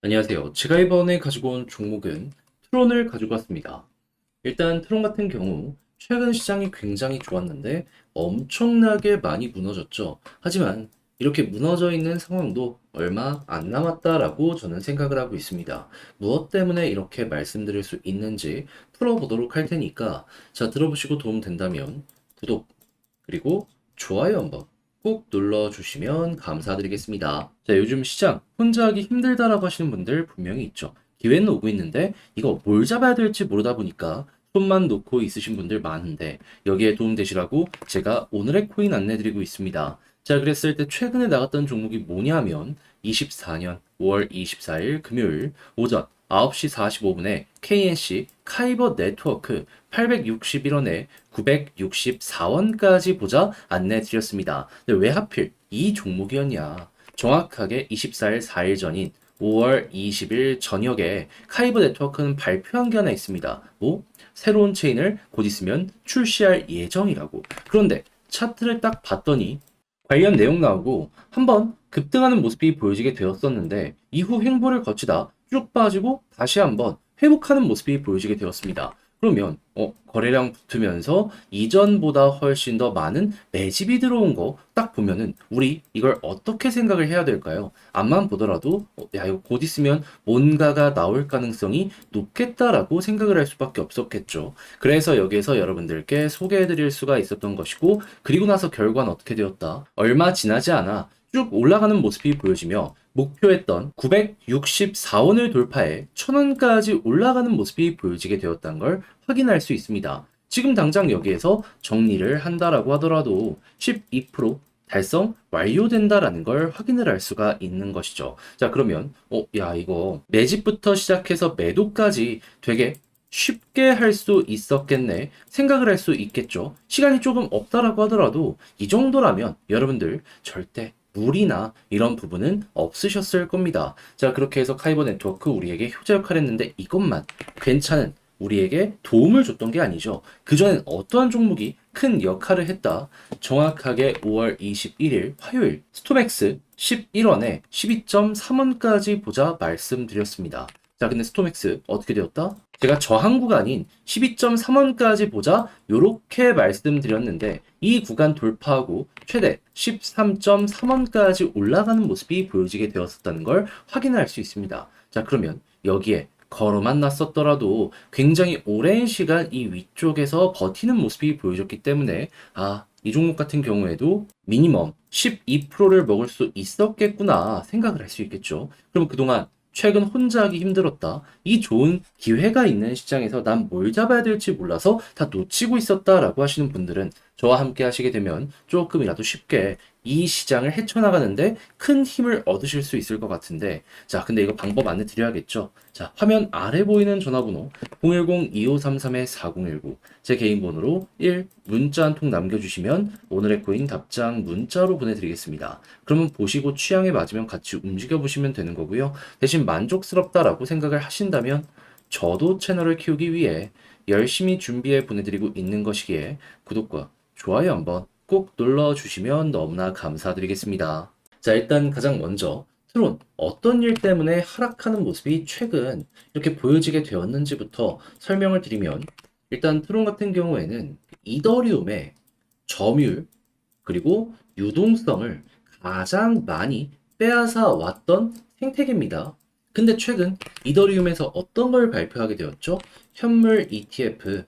안녕하세요. 제가 이번에 가지고 온 종목은 트론을 가지고 왔습니다. 일단 트론 같은 경우 최근 시장이 굉장히 좋았는데 엄청나게 많이 무너졌죠. 하지만 이렇게 무너져 있는 상황도 얼마 안 남았다라고 저는 생각을 하고 있습니다. 무엇 때문에 이렇게 말씀드릴 수 있는지 풀어보도록 할 테니까 자, 들어보시고 도움 된다면 구독 그리고 좋아요 한번 꼭 눌러주시면 감사드리겠습니다. 자, 요즘 시장 혼자 하기 힘들다라고 하시는 분들 분명히 있죠. 기회는 오고 있는데 이거 뭘 잡아야 될지 모르다 보니까 손만 놓고 있으신 분들 많은데 여기에 도움되시라고 제가 오늘의 코인 안내드리고 있습니다. 자, 그랬을 때 최근에 나갔던 종목이 뭐냐면 24년 5월 24일 금요일 오전 9시 45분에 KNC 카이버 네트워크 861원에 964원까지 보자 안내 드렸습니다. 근데 왜 하필 이 종목이었냐? 정확하게 24일 4일 전인 5월 20일 저녁에 카이버 네트워크는 발표한 게 하나 있습니다. 뭐? 새로운 체인을 곧 있으면 출시할 예정이라고. 그런데 차트를 딱 봤더니 관련 내용 나오고 한번 급등하는 모습이 보여지게 되었었는데 이후 횡보를 거치다 쭉 빠지고 다시 한번 회복하는 모습이 보여지게 되었습니다. 그러면 거래량 붙으면서 이전보다 훨씬 더 많은 매집이 들어온 거 딱 보면은 우리 이걸 어떻게 생각을 해야 될까요? 앞만 보더라도 야 이거 곧 있으면 뭔가가 나올 가능성이 높겠다라고 생각을 할 수밖에 없었겠죠. 그래서 여기에서 여러분들께 소개해 드릴 수가 있었던 것이고 그리고 나서 결과는 어떻게 되었다? 얼마 지나지 않아 쭉 올라가는 모습이 보여지며 목표했던 964원을 돌파해 1000원까지 올라가는 모습이 보여지게 되었다는 걸 확인할 수 있습니다. 지금 당장 여기에서 정리를 한다라고 하더라도 12% 달성 완료된다라는 걸 확인을 할 수가 있는 것이죠. 자, 그러면 야, 이거 매집부터 시작해서 매도까지 되게 쉽게 할 수 있었겠네 생각을 할 수 있겠죠. 시간이 조금 없다라고 하더라도 이 정도라면 여러분들 절대 무리나 이런 부분은 없으셨을 겁니다. 자, 그렇게 해서 카이버 네트워크 우리에게 효자 역할을 했는데 이것만 괜찮은 우리에게 도움을 줬던 게 아니죠. 그전엔 어떠한 종목이 큰 역할을 했다. 정확하게 5월 21일 화요일 스톰엑스 11원에 12.3원까지 보자 말씀드렸습니다. 자, 근데 스톰엑스 어떻게 되었다? 제가 저항 구간인 12.3원까지 보자 요렇게 말씀드렸는데 이 구간 돌파하고 최대 13.3원까지 올라가는 모습이 보여지게 되었었다는 걸 확인할 수 있습니다. 자, 그러면 여기에 걸어만 났었더라도 굉장히 오랜 시간 이 위쪽에서 버티는 모습이 보여졌기 때문에 이 종목 같은 경우에도 미니멈 12%를 먹을 수 있었겠구나 생각을 할 수 있겠죠. 그럼 그동안 최근 혼자 하기 힘들었다. 이 좋은 기회가 있는 시장에서 난 뭘 잡아야 될지 몰라서 다 놓치고 있었다라고 하시는 분들은 저와 함께 하시게 되면 조금이라도 쉽게 이 시장을 헤쳐나가는데 큰 힘을 얻으실 수 있을 것 같은데 자, 근데 이거 방법 안내 드려야겠죠. 자, 화면 아래 보이는 전화번호 010-2533-4019 제 개인 번호로 1 문자 한 통 남겨주시면 오늘의 코인 답장 문자로 보내드리겠습니다. 그러면 보시고 취향에 맞으면 같이 움직여 보시면 되는 거고요. 대신 만족스럽다라고 생각을 하신다면 저도 채널을 키우기 위해 열심히 준비해 보내드리고 있는 것이기에 구독과 좋아요 한번 꼭 눌러주시면 너무나 감사드리겠습니다. 자, 일단 가장 먼저 트론 어떤 일 때문에 하락하는 모습이 최근 이렇게 보여지게 되었는지부터 설명을 드리면 일단 트론 같은 경우에는 이더리움의 점유율 그리고 유동성을 가장 많이 빼앗아 왔던 생태계입니다. 근데 최근 이더리움에서 어떤 걸 발표하게 되었죠? 현물 ETF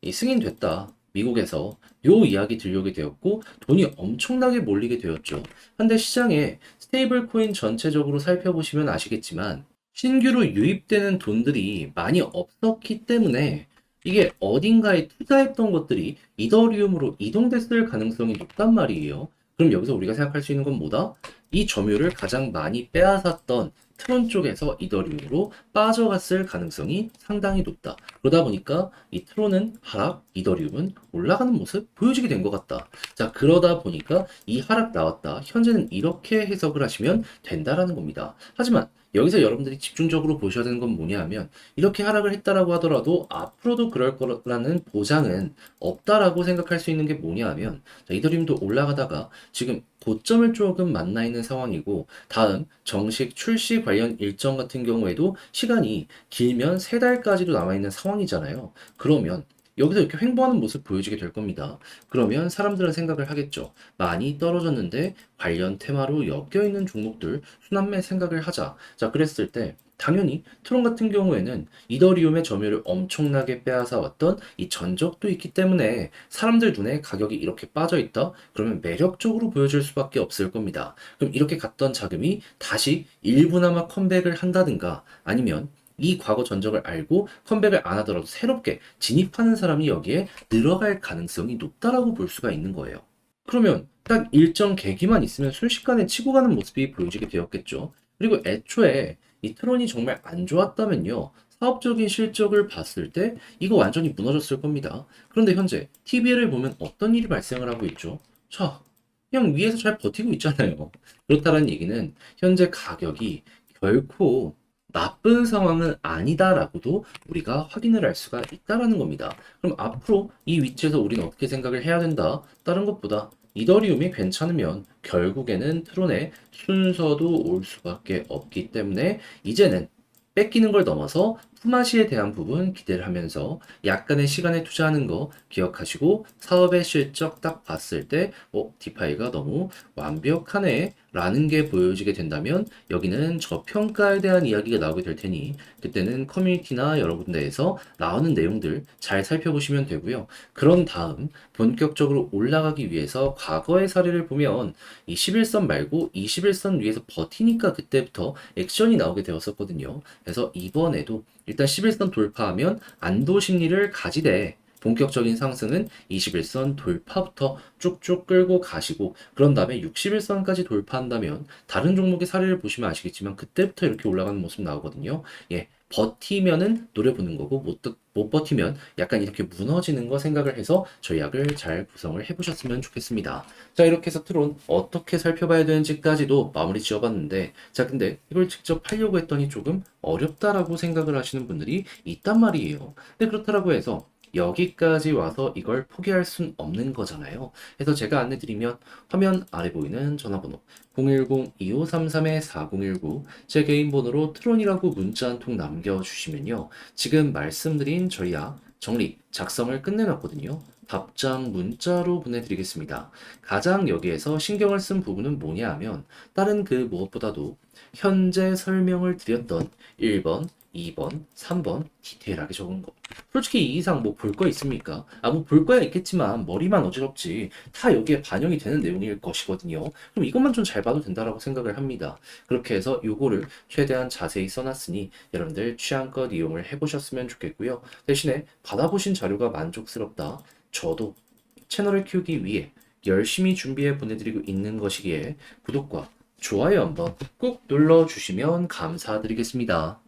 이 승인됐다. 미국에서 요 이야기 들려오게 되었고 돈이 엄청나게 몰리게 되었죠. 근데 시장에 스테이블 코인 전체적으로 살펴보시면 아시겠지만 신규로 유입되는 돈들이 많이 없었기 때문에 이게 어딘가에 투자했던 것들이 이더리움으로 이동됐을 가능성이 높단 말이에요. 그럼 여기서 우리가 생각할 수 있는 건 뭐다? 이 점유율을 가장 많이 빼앗았던 트론 쪽에서 이더리움으로 빠져갔을 가능성이 상당히 높다. 그러다 보니까 이 트론은 하락, 이더리움은 올라가는 모습 보여지게 된 것 같다. 자, 그러다 보니까 이 하락 나왔다. 현재는 이렇게 해석을 하시면 된다라는 겁니다. 하지만 여기서 여러분들이 집중적으로 보셔야 되는 건 뭐냐 하면 이렇게 하락을 했다라고 하더라도 앞으로도 그럴 거라는 보장은 없다라고 생각할 수 있는 게 뭐냐 하면 자, 이더리움도 올라가다가 지금 고점을 조금 만나 있는 상황이고 다음 정식 출시 관련 일정 같은 경우에도 시간이 길면 3달까지도 남아 있는 상황이잖아요. 그러면 여기서 이렇게 횡보하는 모습 보여지게 될 겁니다. 그러면 사람들은 생각을 하겠죠. 많이 떨어졌는데 관련 테마로 엮여있는 종목들 순환매 생각을 하자. 자, 그랬을 때 당연히 트론 같은 경우에는 이더리움의 점유율을 엄청나게 빼앗아 왔던 이 전적도 있기 때문에 사람들 눈에 가격이 이렇게 빠져 있다? 그러면 매력적으로 보여줄 수밖에 없을 겁니다. 그럼 이렇게 갔던 자금이 다시 일부나마 컴백을 한다든가 아니면 이 과거 전적을 알고 컴백을 안 하더라도 새롭게 진입하는 사람이 여기에 늘어갈 가능성이 높다라고 볼 수가 있는 거예요. 그러면 딱 일정 계기만 있으면 순식간에 치고 가는 모습이 보여지게 되었겠죠. 그리고 애초에 이 트론이 정말 안 좋았다면요. 사업적인 실적을 봤을 때 이거 완전히 무너졌을 겁니다. 그런데 현재 TBL을 보면 어떤 일이 발생을 하고 있죠? 자, 그냥 위에서 잘 버티고 있잖아요. 그렇다는 얘기는 현재 가격이 결코 나쁜 상황은 아니다라고도 우리가 확인을 할 수가 있다라는 겁니다. 그럼 앞으로 이 위치에서 우리는 어떻게 생각을 해야 된다? 다른 것보다 이더리움이 괜찮으면 결국에는 트론의 순서도 올 수밖에 없기 때문에 이제는 뺏기는 걸 넘어서 품앗이에 대한 부분 기대를 하면서 약간의 시간에 투자하는 거 기억하시고 사업의 실적 딱 봤을 때 디파이가 너무 완벽하네 라는 게 보여지게 된다면 여기는 저평가에 대한 이야기가 나오게 될 테니 그때는 커뮤니티나 여러 군데에서 나오는 내용들 잘 살펴보시면 되고요. 그런 다음 본격적으로 올라가기 위해서 과거의 사례를 보면 이 11선 말고 21선 위에서 버티니까 그때부터 액션이 나오게 되었었거든요. 그래서 이번에도 일단 11선 돌파하면 안도 심리를 가지되 본격적인 상승은 21선 돌파부터 쭉쭉 끌고 가시고 그런 다음에 61선까지 돌파한다면 다른 종목의 사례를 보시면 아시겠지만 그때부터 이렇게 올라가는 모습 나오거든요. 예, 버티면은 노려보는 거고 못 버티면 약간 이렇게 무너지는 거 생각을 해서 전략을 잘 구성을 해보셨으면 좋겠습니다. 자, 이렇게 해서 트론 어떻게 살펴봐야 되는지까지도 마무리 지어봤는데 자, 근데 이걸 직접 하려고 했더니 조금 어렵다라고 생각을 하시는 분들이 있단 말이에요. 근데 그렇다라고 해서 여기까지 와서 이걸 포기할 순 없는 거잖아요. 그래서 제가 안내드리면 화면 아래 보이는 전화번호 010-2533-4019 제 개인 번호로 트론이라고 문자 한 통 남겨주시면요. 지금 말씀드린 전략 정리 작성을 끝내놨거든요. 답장 문자로 보내드리겠습니다. 가장 여기에서 신경을 쓴 부분은 뭐냐 하면 다른 그 무엇보다도 현재 설명을 드렸던 1번, 2번, 3번 디테일하게 적은 거. 솔직히 이 이상 뭐 볼 거 있습니까? 뭐 볼 거야 있겠지만 머리만 어지럽지 다 여기에 반영이 되는 내용일 것이거든요. 그럼 이것만 좀 잘 봐도 된다라고 생각을 합니다. 그렇게 해서 요거를 최대한 자세히 써놨으니 여러분들 취향껏 이용을 해보셨으면 좋겠고요. 대신에 받아보신 자료가 만족스럽다. 저도 채널을 키우기 위해 열심히 준비해 보내드리고 있는 것이기에 구독과 좋아요 한번 꾹 눌러주시면 감사드리겠습니다.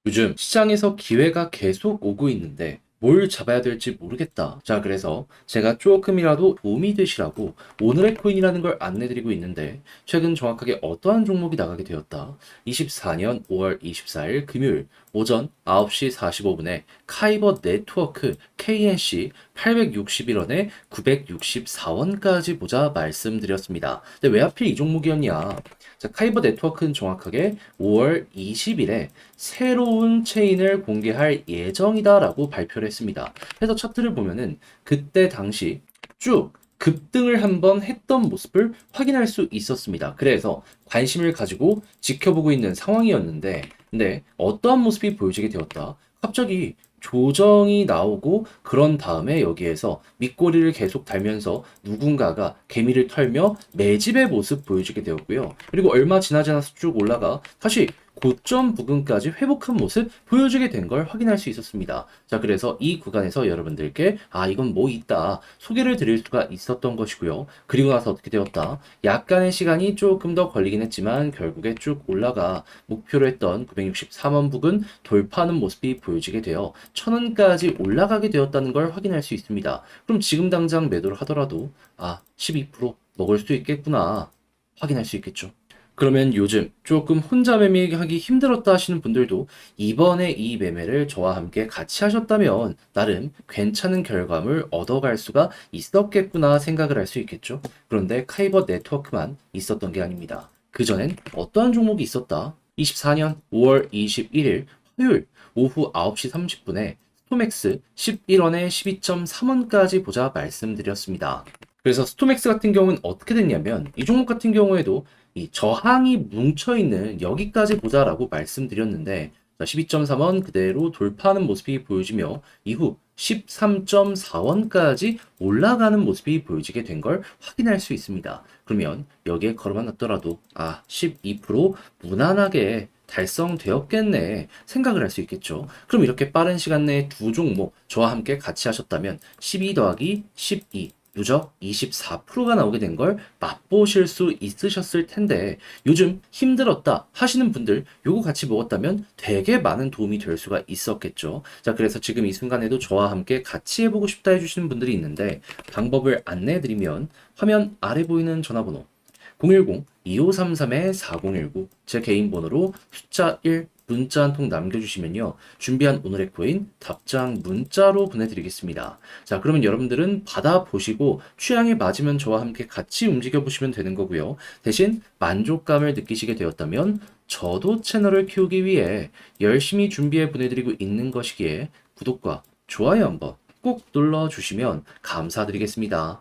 요즘 시장에서 기회가 계속 오고 있는데 뭘 잡아야 될지 모르겠다. 자, 그래서 제가 조금이라도 도움이 되시라고 오늘의 코인이라는 걸 안내드리고 있는데 최근 정확하게 어떠한 종목이 나가게 되었다. 24년 5월 24일 금요일 오전 9시 45분에 카이버 네트워크 KNC 861원에 964원까지 보자 말씀드렸습니다. 근데 왜 하필 이 종목이었냐? 자, 카이버 네트워크는 정확하게 5월 20일에 새로운 체인을 공개할 예정이다라고 발표를 했습니다. 그래서 차트를 보면은 그때 당시 쭉 급등을 한번 했던 모습을 확인할 수 있었습니다. 그래서 관심을 가지고 지켜보고 있는 상황이었는데, 근데 어떠한 모습이 보여지게 되었다? 갑자기 조정이 나오고 그런 다음에 여기에서 밑꼬리를 계속 달면서 누군가가 개미를 털며 매집의 모습 보여주게 되었고요. 그리고 얼마 지나지 않아서 쭉 올라가 다시 고점 부근까지 회복한 모습 보여주게 된 걸 확인할 수 있었습니다. 자, 그래서 이 구간에서 여러분들께 이건 뭐 있다 소개를 드릴 수가 있었던 것이고요. 그리고 나서 어떻게 되었다? 약간의 시간이 조금 더 걸리긴 했지만 결국에 쭉 올라가 목표로 했던 963원 부근 돌파하는 모습이 보여지게 되어 1000원까지 올라가게 되었다는 걸 확인할 수 있습니다. 그럼 지금 당장 매도를 하더라도 12% 먹을 수 있겠구나 확인할 수 있겠죠. 그러면 요즘 조금 혼자 매매하기 힘들었다 하시는 분들도 이번에 이 매매를 저와 함께 같이 하셨다면 나름 괜찮은 결과물 얻어갈 수가 있었겠구나 생각을 할 수 있겠죠. 그런데 카이버 네트워크만 있었던 게 아닙니다. 그전엔 어떠한 종목이 있었다? 24년 5월 21일 화요일 오후 9시 30분에 스토맥스 11원에 12.3원까지 보자 말씀드렸습니다. 그래서 스토맥스 같은 경우는 어떻게 됐냐면 이 종목 같은 경우에도 이 저항이 뭉쳐있는 여기까지 보자라고 말씀드렸는데 12.3원 그대로 돌파하는 모습이 보여지며 이후 13.4원까지 올라가는 모습이 보여지게 된 걸 확인할 수 있습니다. 그러면 여기에 걸어만 놨더라도 12% 무난하게 달성되었겠네 생각을 할 수 있겠죠. 그럼 이렇게 빠른 시간 내에 두 종목 저와 함께 같이 하셨다면 12 더하기 12 누적 24%가 나오게 된 걸 맛보실 수 있으셨을 텐데 요즘 힘들었다 하시는 분들 요거 같이 먹었다면 되게 많은 도움이 될 수가 있었겠죠. 자, 그래서 지금 이 순간에도 저와 함께 같이 해보고 싶다 해주시는 분들이 있는데 방법을 안내해드리면 화면 아래 보이는 전화번호 010-2533-4019 제 개인 번호로 숫자 1 문자 한 통 남겨주시면요. 준비한 오늘의 코인 답장 문자로 보내드리겠습니다. 자, 그러면 여러분들은 받아보시고 취향에 맞으면 저와 함께 같이 움직여보시면 되는 거고요. 대신 만족감을 느끼시게 되었다면 저도 채널을 키우기 위해 열심히 준비해 보내드리고 있는 것이기에 구독과 좋아요 한번 꼭 눌러주시면 감사드리겠습니다.